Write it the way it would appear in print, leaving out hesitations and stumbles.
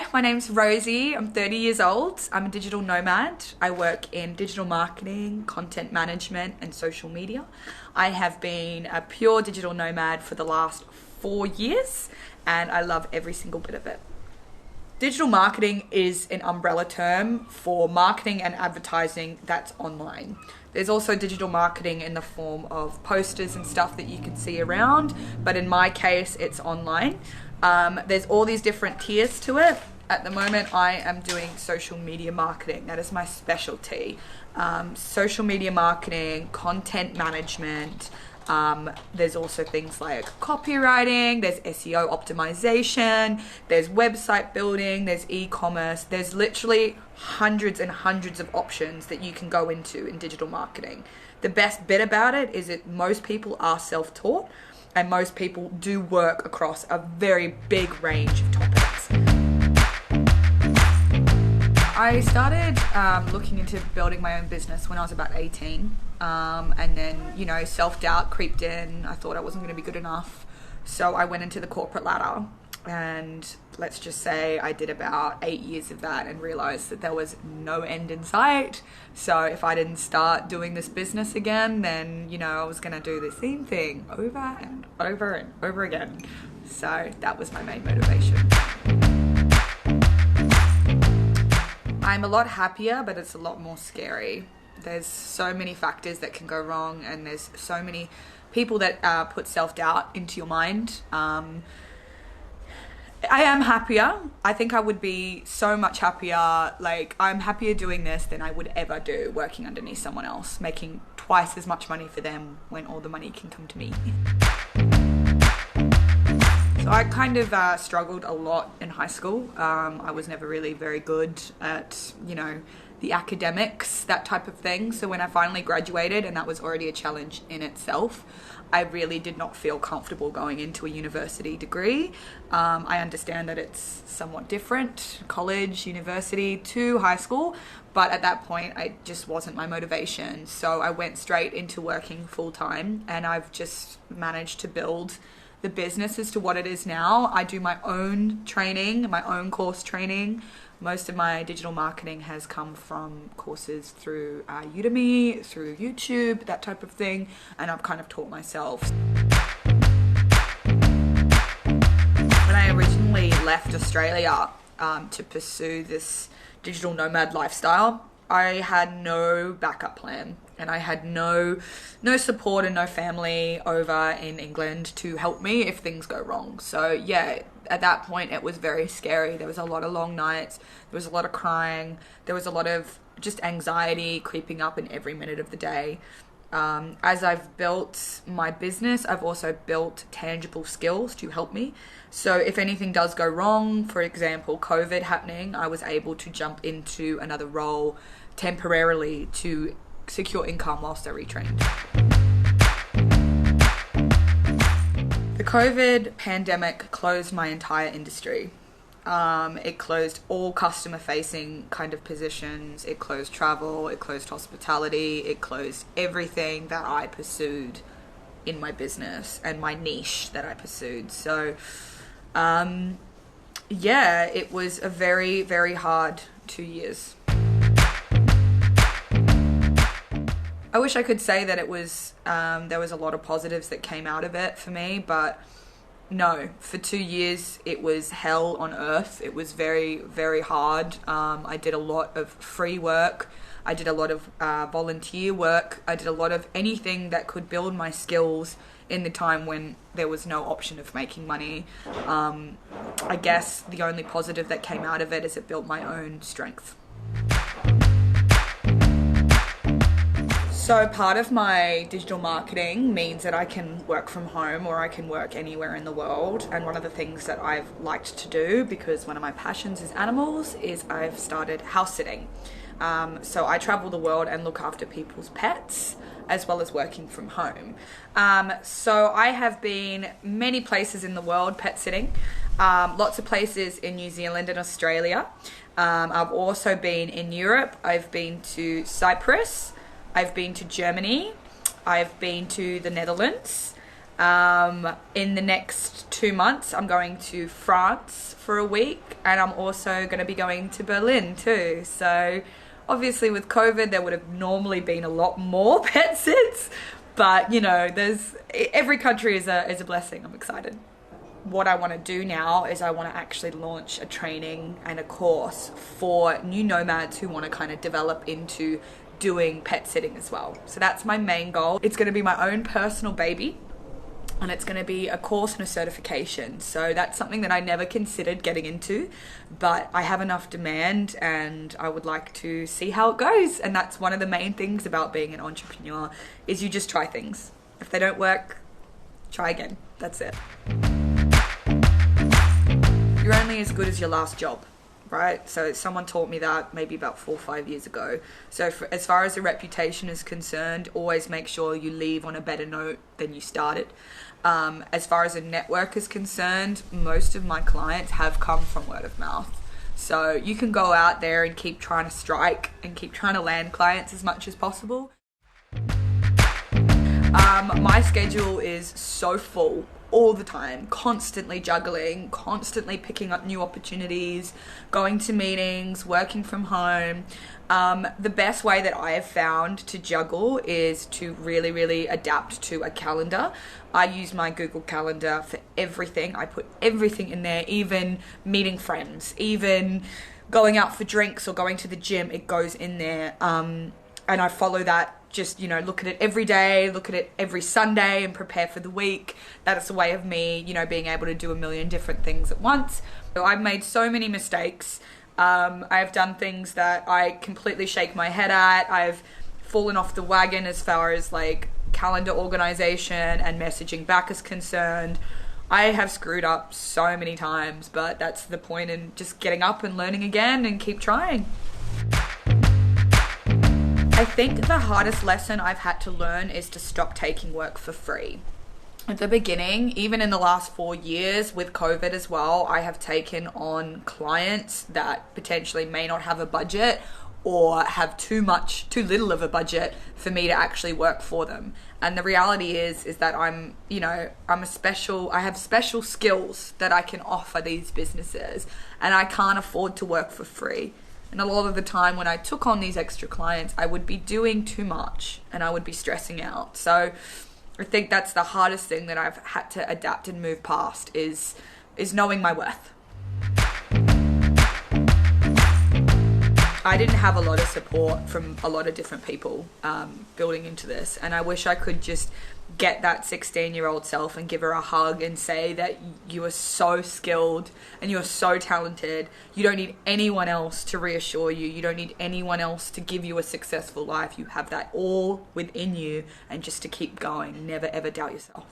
Hi, my name's Rosie. I'm 30 years old. I'm a digital nomad. I work in digital marketing, content management, and social media. I have been a pure digital nomad for the last 4 years, and I love every single bit of it. Digital marketing is an umbrella term for marketing and advertising that's online. There's also digital marketing in the form of posters and stuff that you can see around, but in my case, it's online. There's all these different tiers to it. At the moment, I am doing social media marketing. That is my specialty. Social media marketing, content management. There's also things like copywriting, there's SEO optimization, there's website building, there's e-commerce. There's literally hundreds and hundreds of options that you can go into in digital marketing. The best bit about it is that most people are self-taught and most people do work across a very big range of topics. I started looking into building my own business when I was about 18. And then, self-doubt creeped in. I thought I wasn't going to be good enough. So I went into the corporate ladder. And let's just say I did about 8 years of that and realized that there was no end in sight. So if I didn't start doing this business again, then, I was going to do the same thing over and over and over again. So that was my main motivation. I'm a lot happier, but it's a lot more scary. There's so many factors that can go wrong, and there's so many people that put self-doubt into your mind. I am happier. I think I would be so much happier. Like, I'm happier doing this than I would ever do working underneath someone else, making twice as much money for them when all the money can come to me. So I kind of struggled a lot in high school. I was never really very good at, the academics, that type of thing. So when I finally graduated, and that was already a challenge in itself, I really did not feel comfortable going into a university degree. I understand that it's somewhat different, college, university to high school, but at that point, it just wasn't my motivation. So I went straight into working full time, and I've just managed to build the business as to what it is now. I do my own training, my own course training. Most of my digital marketing has come from courses through Udemy, through YouTube, that type of thing, and I've kind of taught myself. When I originally left Australia to pursue this digital nomad lifestyle, I had no backup plan, and I had no support and no family over in England to help me if things go wrong. So yeah, at that point it was very scary. There was a lot of long nights, there was a lot of crying, there was a lot of just anxiety creeping up in every minute of the day. As I've built my business, I've also built tangible skills to help me. So if anything does go wrong, for example, COVID happening, I was able to jump into another role temporarily to secure income whilst I retrained. The COVID pandemic closed my entire industry. It closed all customer-facing kind of positions. It closed travel, it closed hospitality, it closed everything that I pursued in my business and my niche that I pursued. So, it was a very, very hard 2 years. I wish I could say that it was, there was a lot of positives that came out of it for me, but no, for 2 years it was hell on earth. It was very, very hard. I did a lot of free work. I did a lot of volunteer work. I did a lot of anything that could build my skills in the time when there was no option of making money. I guess the only positive that came out of it is it built my own strength. So part of my digital marketing means that I can work from home or I can work anywhere in the world. And one of the things that I've liked to do, because one of my passions is animals, is I've started house sitting. So I travel the world and look after people's pets as well as working from home. So I have been many places in the world pet sitting, lots of places in New Zealand and Australia. I've also been in Europe. I've been to Cyprus. I've been to Germany, I've been to the Netherlands, In the next 2 months, I'm going to France for a week, and I'm also going to be going to Berlin too. So obviously with COVID, there would have normally been a lot more pet sits, but you know, every country is a blessing. I'm excited. What I want to do now is I want to actually launch a training and a course for new nomads who want to kind of develop into doing pet sitting as well. So that's my main goal. It's going to be my own personal baby, and it's going to be a course and a certification. So that's something that I never considered getting into, but I have enough demand and I would like to see how it goes. And that's one of the main things about being an entrepreneur, is you just try things. If they don't work, try again. That's it. You're only as good as your last job, right? So someone taught me that maybe about 4 or 5 years ago. So as far as a reputation is concerned, always make sure you leave on a better note than you started. As far as a network is concerned, most of my clients have come from word of mouth. So you can go out there and keep trying to strike and keep trying to land clients as much as possible. My schedule is so full all the time, constantly juggling, constantly picking up new opportunities, going to meetings, working from home. The best way that I have found to juggle is to really, really adapt to a calendar. I use my Google Calendar for everything. I put everything in there, even meeting friends, even going out for drinks or going to the gym, it goes in there. And I follow that. Just, you know, look at it every day, look at it every Sunday and prepare for the week. That is a way of me, you know, being able to do a million different things at once. So I've made so many mistakes. I've done things that I completely shake my head at. I've fallen off the wagon as far as like calendar organization and messaging back is concerned. I have screwed up so many times, but that's the point in just getting up and learning again and keep trying. I think the hardest lesson I've had to learn is to stop taking work for free. At the beginning, even in the last 4 years with COVID as well, I have taken on clients that potentially may not have a budget or have too little of a budget for me to actually work for them. And the reality is that I have special skills that I can offer these businesses, and I can't afford to work for free. And a lot of the time when I took on these extra clients, I would be doing too much and I would be stressing out. So I think that's the hardest thing that I've had to adapt and move past is knowing my worth. I didn't have a lot of support from a lot of different people building into this, and I wish I could just get that 16-year-old self and give her a hug and say that you are so skilled and you are so talented. You don't need anyone else to reassure you. You don't need anyone else to give you a successful life. You have that all within you, and just to keep going. Never ever doubt yourself.